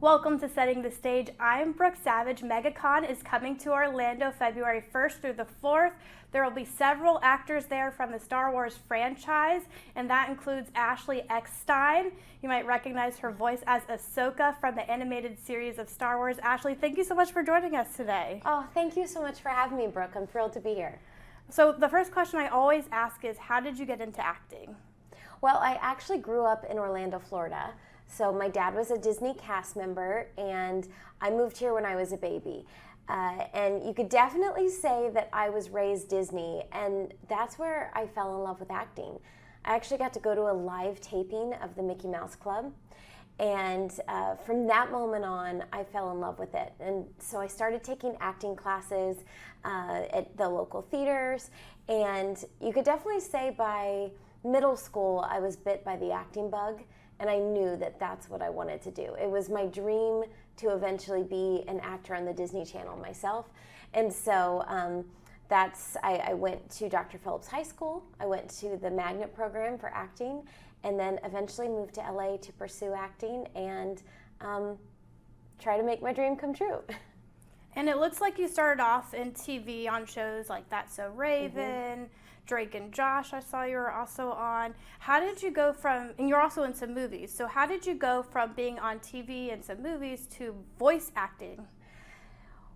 Welcome to Setting the Stage. I'm Brooke Savage. MegaCon is coming to Orlando February 1st through the 4th. There will be several actors there from the Star Wars franchise, and that includes Ashley Eckstein. You might recognize her voice as Ahsoka from the animated series of Star Wars. Ashley, thank you so much for joining us today. Oh, thank you so much for having me, Brooke. I'm thrilled to be here. So the first question I always ask is, how did you get into acting? Well, I actually grew up in Orlando, Florida. So my dad was a Disney cast member, and I moved here when I was a baby. And you could definitely say that I was raised Disney, and that's where I fell in love with acting. I actually got to go to a live taping of the Mickey Mouse Club, and from that moment on, I fell in love with it. And so I started taking acting classes at the local theaters, and you could definitely say by middle school, I was bit by the acting bug. And I knew that that's what I wanted to do. It was my dream to eventually be an actor on the Disney Channel myself. And so I went to Dr. Phillips High School. I went to the magnet program for acting, and then eventually moved to LA to pursue acting and try to make my dream come true. And it looks like you started off in TV on shows like That's So Raven, Drake and Josh, I saw you were also on. How did you go from, and you're also in some movies, so how did you go from being on TV and some movies to voice acting?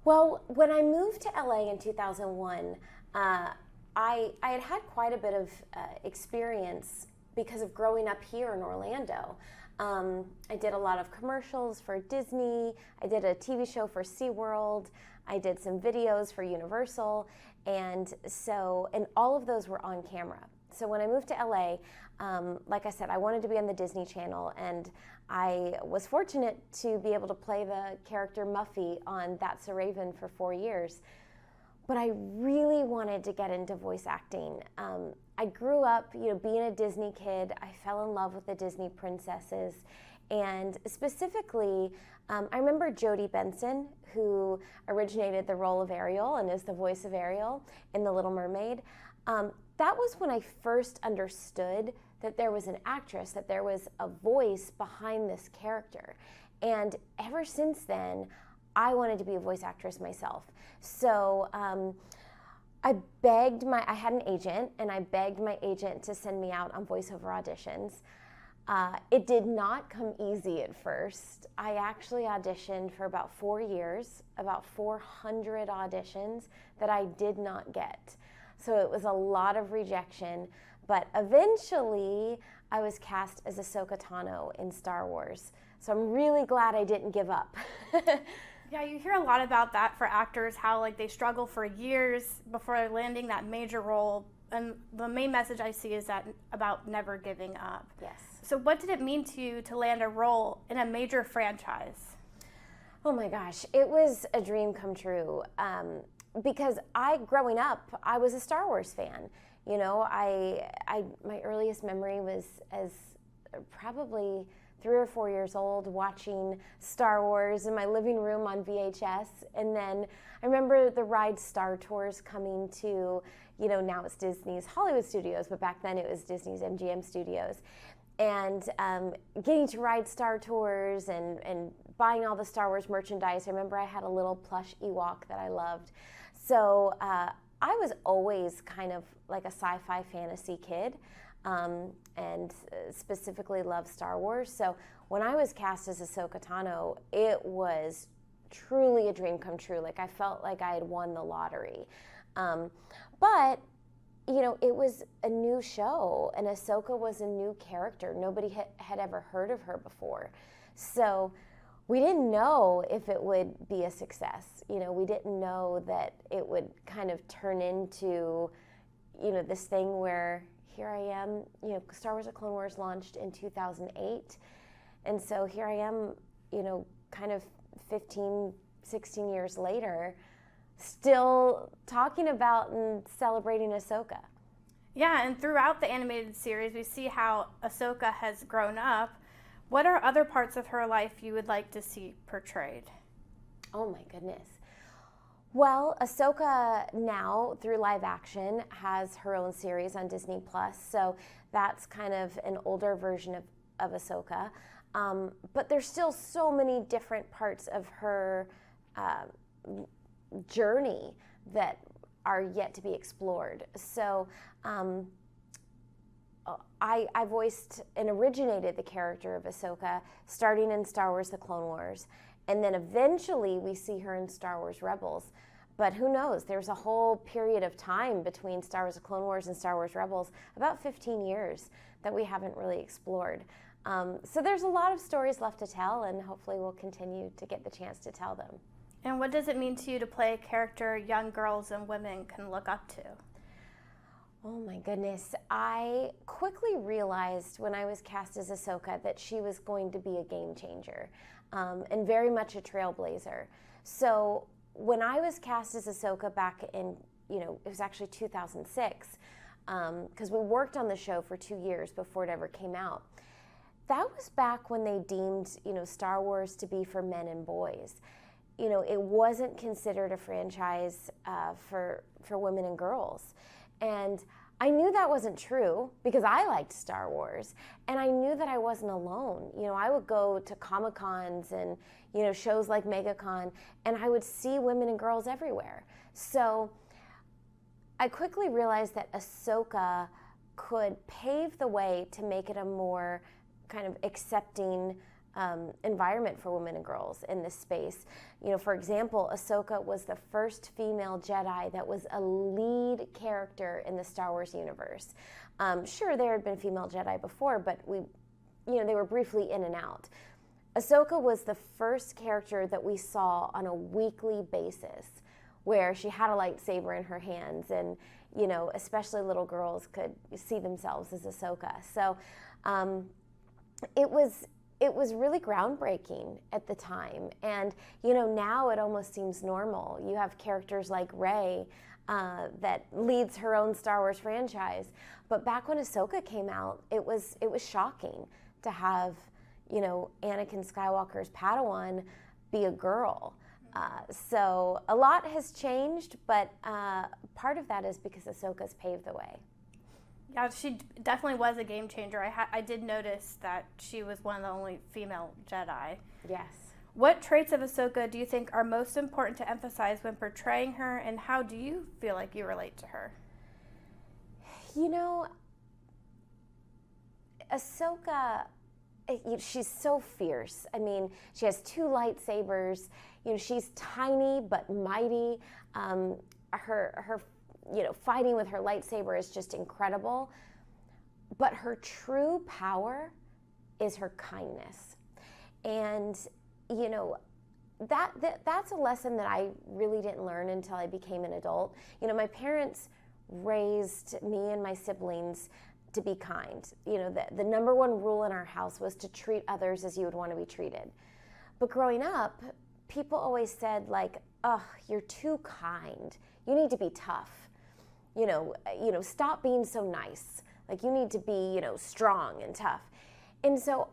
Well, when I moved to LA in 2001, I had quite a bit of experience because of growing up here in Orlando. I did a lot of commercials for Disney. I did a TV show for SeaWorld. I did some videos for Universal. And all of those were on camera. So when I moved to LA, like I said, I wanted to be on the Disney Channel, and I was fortunate to be able to play the character Muffy on That's So Raven for 4 years. But I really wanted to get into voice acting. I grew up, being a Disney kid. I fell in love with the Disney princesses. And specifically, I remember Jodie Benson, who originated the role of Ariel and is the voice of Ariel in The Little Mermaid. That was when I first understood that there was an actress, that there was a voice behind this character. And ever since then, I wanted to be a voice actress myself. So I had an agent, and I begged my agent to send me out on voiceover auditions. It did not come easy at first. I actually auditioned for about 4 years, about 400 auditions that I did not get. So it was a lot of rejection, but eventually I was cast as Ahsoka Tano in Star Wars. So I'm really glad I didn't give up. Yeah, you hear a lot about that for actors, how they struggle for years before landing that major role. And the main message I see is that about never giving up. Yes. So what did it mean to you to land a role in a major franchise? Oh my gosh, it was a dream come true. Because growing up, I was a Star Wars fan. My earliest memory was as probably 3 or 4 years old, watching Star Wars in my living room on VHS. And then I remember the ride Star Tours coming to, now it's Disney's Hollywood Studios, but back then it was Disney's MGM Studios. And getting to ride Star Tours and buying all the Star Wars merchandise. I remember I had a little plush Ewok that I loved. So I was always kind of like a sci-fi fantasy kid. And specifically love Star Wars. So when I was cast as Ahsoka Tano, it was truly a dream come true. I felt like I had won the lottery. But it was a new show, and Ahsoka was a new character. Nobody had ever heard of her before. So we didn't know if it would be a success. We didn't know that it would kind of turn into, this thing where here I am, Star Wars: The Clone Wars launched in 2008. And so here I am, kind of 15, 16 years later, still talking about and celebrating Ahsoka. Yeah, and throughout the animated series, we see how Ahsoka has grown up. What are other parts of her life you would like to see portrayed? Oh my goodness. Well, Ahsoka now, through live action, has her own series on Disney+. So that's kind of an older version of Ahsoka, but there's still so many different parts of her journey that are yet to be explored. So I voiced and originated the character of Ahsoka starting in Star Wars The Clone Wars, and then eventually we see her in Star Wars Rebels. But who knows, there's a whole period of time between Star Wars The Clone Wars and Star Wars Rebels, about 15 years, that we haven't really explored. So there's a lot of stories left to tell, and hopefully we'll continue to get the chance to tell them. And what does it mean to you to play a character young girls and women can look up to? Oh my goodness. I quickly realized when I was cast as Ahsoka that she was going to be a game changer, and very much a trailblazer. So when I was cast as Ahsoka back in, it was actually 2006, because we worked on the show for 2 years before it ever came out. That was back when they deemed, Star Wars to be for men and boys. It wasn't considered a franchise for women and girls. And I knew that wasn't true because I liked Star Wars, and I knew that I wasn't alone. I would go to Comic-Cons and, shows like MegaCon, and I would see women and girls everywhere. So I quickly realized that Ahsoka could pave the way to make it a more kind of accepting environment for women and girls in this space. For example, Ahsoka was the first female Jedi that was a lead character in the Star Wars universe. Sure, there had been female Jedi before, but they were briefly in and out. Ahsoka was the first character that we saw on a weekly basis, where she had a lightsaber in her hands, and especially little girls could see themselves as Ahsoka. So it was really groundbreaking at the time, and now it almost seems normal. You have characters like Rey that leads her own Star Wars franchise, but back when Ahsoka came out, it was shocking to have Anakin Skywalker's Padawan be a girl. So a lot has changed, but part of that is because Ahsoka's paved the way. Yeah, she definitely was a game changer. I did notice that she was one of the only female Jedi. Yes. What traits of Ahsoka do you think are most important to emphasize when portraying her, and how do you feel like you relate to her? Ahsoka, she's so fierce. I mean, she has 2 lightsabers. She's tiny but mighty. Her fighting with her lightsaber is just incredible. But her true power is her kindness. And, that's a lesson that I really didn't learn until I became an adult. My parents raised me and my siblings to be kind. The number one rule in our house was to treat others as you would want to be treated. But growing up, people always said, like, "Oh, you're too kind. You need to be tough. Stop being so nice. Like, you need to be, strong and tough." And so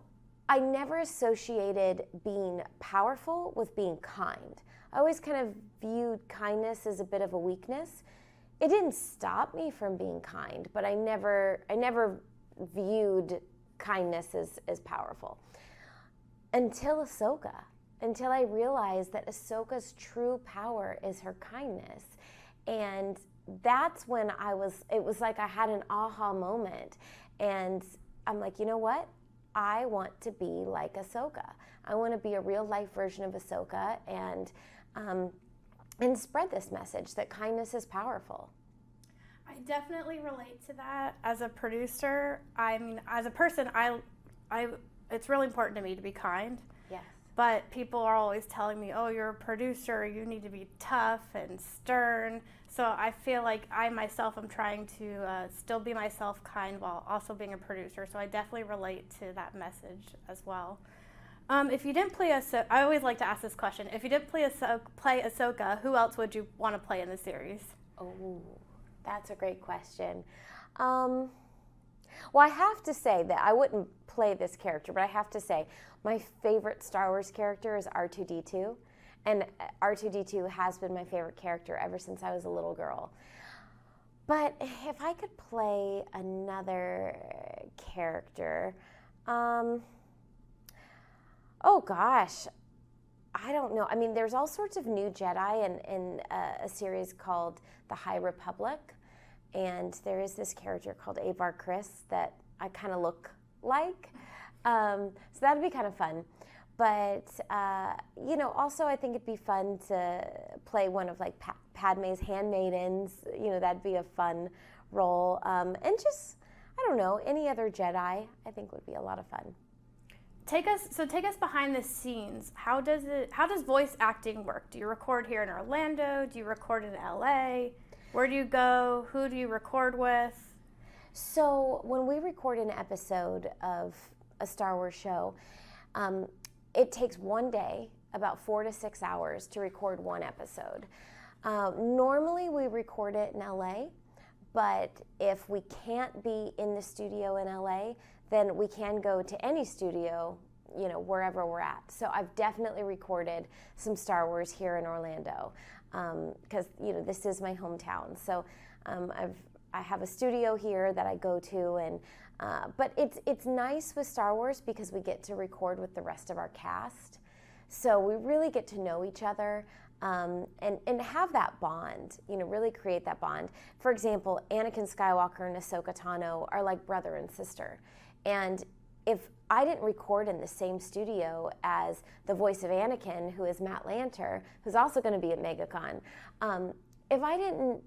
I never associated being powerful with being kind. I always kind of viewed kindness as a bit of a weakness. It didn't stop me from being kind, but I never viewed kindness as powerful. Until Ahsoka. Until I realized that Ahsoka's true power is her kindness. And that's when it was like I had an aha moment. And I'm like, you know what? I want to be like Ahsoka. I want to be a real life version of Ahsoka and spread this message that kindness is powerful. I definitely relate to that. As a producer, I mean, as a person, I it's really important to me to be kind. Yes. But people are always telling me, "Oh, you're a producer. You need to be tough and stern." So I feel like I myself am trying to still be myself, kind, while also being a producer. So I definitely relate to that message as well. If you didn't play Ahsoka, I always like to ask this question. If you didn't play Ahsoka, who else would you want to play in the series? Oh, that's a great question. Well, I have to say that I wouldn't play this character, but I have to say my favorite Star Wars character is R2-D2. And R2-D2 has been my favorite character ever since I was a little girl. But if I could play another character, Um, oh gosh, I don't know. I mean, there's all sorts of new Jedi in a series called The High Republic, and there is this character called Avar Kriss that I kind of look like. So that'd be kind of fun. But, also I think it'd be fun to play one of like Padme's handmaidens. That'd be a fun role. And just, I don't know, any other Jedi I think would be a lot of fun. Take us behind the scenes. How does voice acting work? Do you record here in Orlando? Do you record in LA? Where do you go? Who do you record with? So when we record an episode of a Star Wars show, it takes one day, about 4 to 6 hours, to record one episode. Normally we record it in LA, but if we can't be in the studio in LA, then we can go to any studio, wherever we're at. So I've definitely recorded some Star Wars here in Orlando, because this is my hometown. So I have a studio here that I go to, and but it's nice with Star Wars because we get to record with the rest of our cast. So we really get to know each other. And have that bond, really create that bond. For example, Anakin Skywalker and Ahsoka Tano are like brother and sister. And if I didn't record in the same studio as the voice of Anakin, who is Matt Lanter, who's also going to be at MegaCon, if I didn't,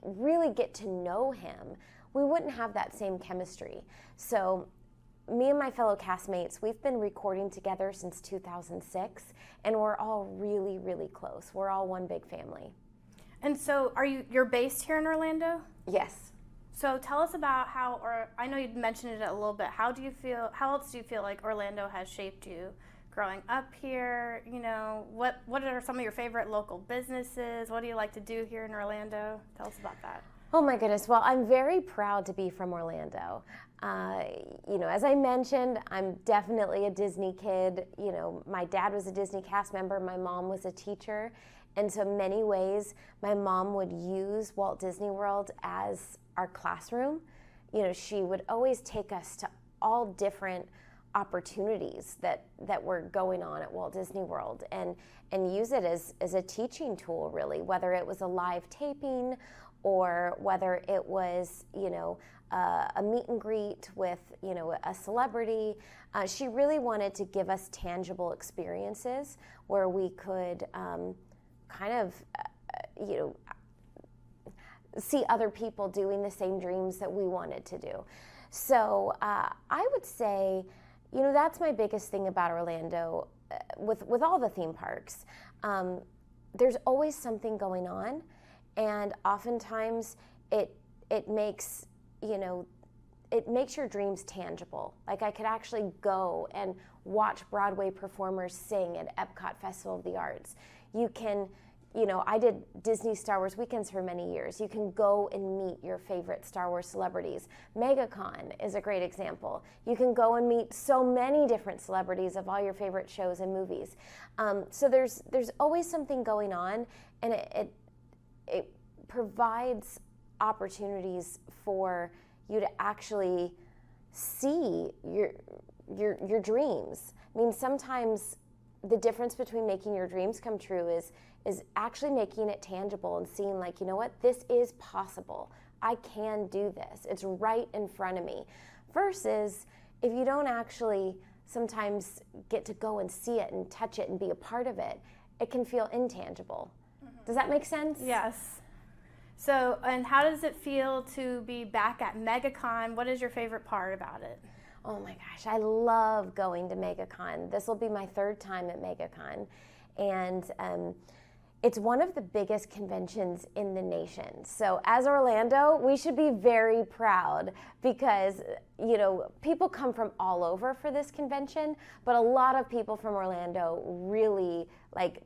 really get to know him, we wouldn't have that same chemistry. So me and my fellow castmates, we've been recording together since 2006, and we're all really, really close. We're all one big family. And so you're based here in Orlando? Yes. So tell us about I know you mentioned it a little bit, how else do you feel like Orlando has shaped you growing up here? What are some of your favorite local businesses? What do you like to do here in Orlando? Tell us about that. Oh my goodness. Well, I'm very proud to be from Orlando. As I mentioned, I'm definitely a Disney kid. My dad was a Disney cast member. My mom was a teacher. And so in many ways, my mom would use Walt Disney World as our classroom. She would always take us to all different opportunities that were going on at Walt Disney World and use it as a teaching tool, really, whether it was a live taping or whether it was, a meet and greet with, a celebrity. She really wanted to give us tangible experiences where we could see other people doing the same dreams that we wanted to do. So I would say, that's my biggest thing about Orlando with all the theme parks. There's always something going on, and oftentimes it makes your dreams tangible. Like I could actually go and watch Broadway performers sing at Epcot Festival of the Arts. You can, I did Disney Star Wars weekends for many years. You can go and meet your favorite Star Wars celebrities. MegaCon is a great example. You can go and meet so many different celebrities of all your favorite shows and movies. So there's always something going on, and it provides opportunities for you to actually see your dreams. I mean, sometimes the difference between making your dreams come true is actually making it tangible and seeing like, this is possible. I can do this. It's right in front of me. Versus if you don't actually sometimes get to go and see it and touch it and be a part of it, it can feel intangible. Mm-hmm. Does that make sense? Yes. So, and how does it feel to be back at MegaCon? What is your favorite part about it? Oh my gosh, I love going to MegaCon. This will be my third time at MegaCon. And it's one of the biggest conventions in the nation. So as Orlando, we should be very proud because, people come from all over for this convention, but a lot of people from Orlando really,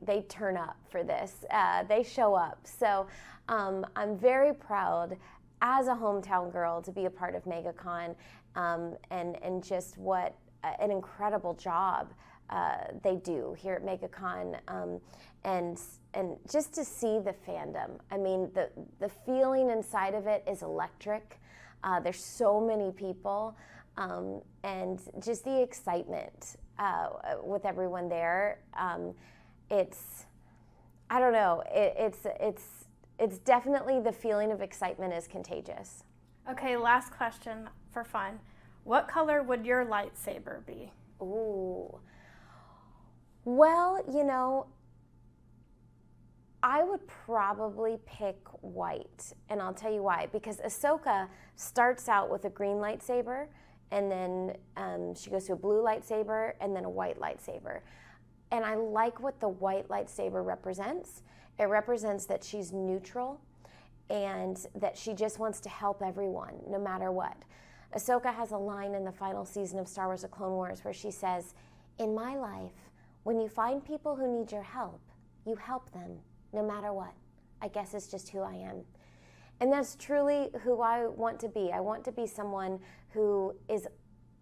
they turn up for this. They show up. So I'm very proud as a hometown girl to be a part of MegaCon, and just what an incredible job they do here at MegaCon, and just to see the fandom. I mean, the feeling inside of it is electric. There's so many people, and just the excitement with everyone there. I don't know, it's definitely, the feeling of excitement is contagious. Okay, last question for fun. What color would your lightsaber be? Ooh. Well, you know, I would probably pick white, and I'll tell you why. Because Ahsoka starts out with a green lightsaber, and then she goes to a blue lightsaber, and then a white lightsaber. And I like what the white lightsaber represents. It represents that she's neutral and that she just wants to help everyone, no matter what. Ahsoka has a line in the final season of Star Wars: The Clone Wars where she says, "In my life, when you find people who need your help, you help them, no matter what. I guess it's just who I am." And that's truly who I want to be. I want to be someone who is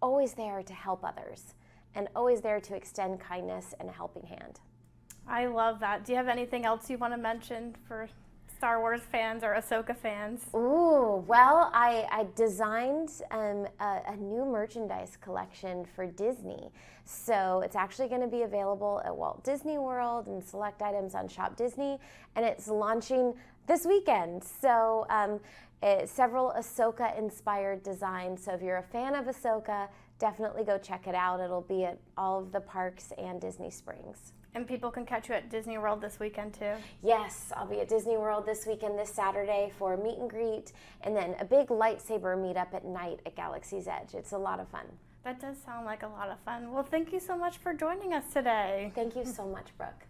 always there to help others and always there to extend kindness and a helping hand. I love that. Do you have anything else you want to mention for Star Wars fans or Ahsoka fans? Ooh, well, I designed a new merchandise collection for Disney. So it's actually going to be available at Walt Disney World and select items on Shop Disney, and it's launching this weekend. So several Ahsoka-inspired designs. So if you're a fan of Ahsoka, definitely go check it out. It'll be at all of the parks and Disney Springs. And people can catch you at Disney World this weekend too? Yes, I'll be at Disney World this weekend, this Saturday, for a meet and greet, and then a big lightsaber meetup at night at Galaxy's Edge. It's a lot of fun. That does sound like a lot of fun. Well, thank you so much for joining us today. Thank you so much, Brooke.